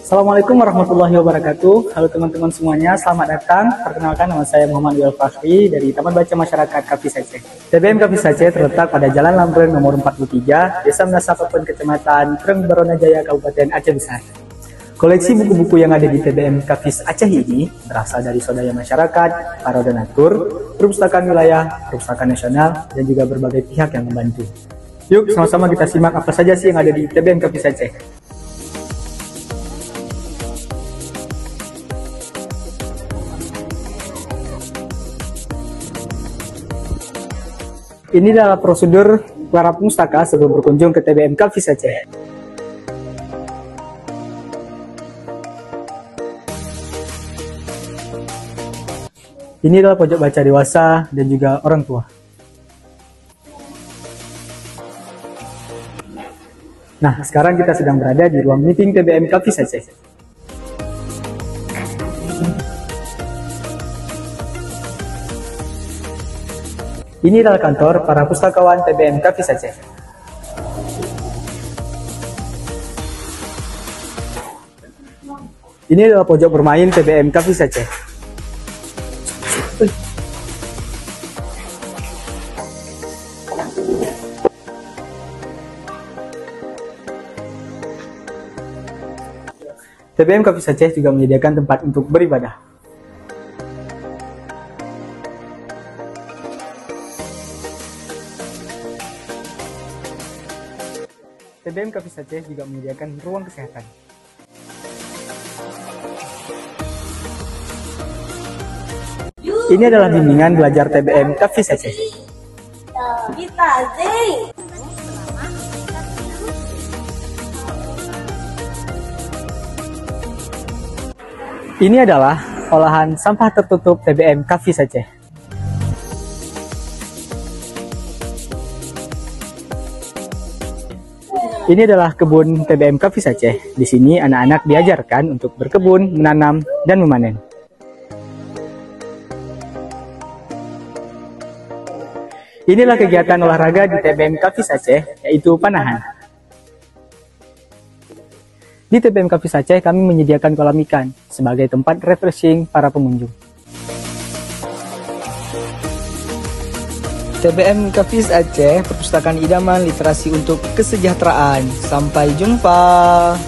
Assalamualaikum warahmatullahi wabarakatuh. Halo teman-teman semuanya, selamat datang. Perkenalkan, nama saya Muhammad Wil Fahri dari Taman Baca Masyarakat Kafis Aceh. TBM Kafis Aceh terletak pada Jalan Lambreng nomor 43, Desa Menasapapen, Kecamatan Kreng Baronajaya, Kabupaten Aceh Besar. Koleksi buku-buku yang ada di TBM Kafis Aceh ini berasal dari swadaya masyarakat, para donatur, perpustakaan wilayah, perpustakaan nasional, dan juga berbagai pihak yang membantu. Yuk, sama-sama kita simak apa saja sih yang ada di TBM Kafis Aceh. Ini adalah prosedur para pustaka sebelum berkunjung ke TBM Kafis Aceh. Ini adalah pojok baca dewasa dan juga orang tua. Nah, sekarang kita sedang berada di ruang meeting TBM Kafis Aceh. Ini adalah kantor para pustakawan TBM Kafis Aceh. Ini adalah pojok bermain TBM Kafis Aceh. TBM Kafis Aceh juga menyediakan tempat untuk beribadah. TBM Kafis Aceh juga menyediakan ruang kesehatan. Ini adalah bimbingan belajar TBM Kafis Aceh. Ini adalah olahan sampah tertutup TBM Kafis Aceh. Ini adalah kebun TBM Kafis Aceh. Di sini anak-anak diajarkan untuk berkebun, menanam, dan memanen. Inilah kegiatan olahraga di TBM Kafis Aceh, yaitu panahan. Di TBM Kafis Aceh kami menyediakan kolam ikan sebagai tempat refreshing para pengunjung. TBM Kafis Aceh, perpustakaan idaman literasi untuk kesejahteraan. Sampai jumpa.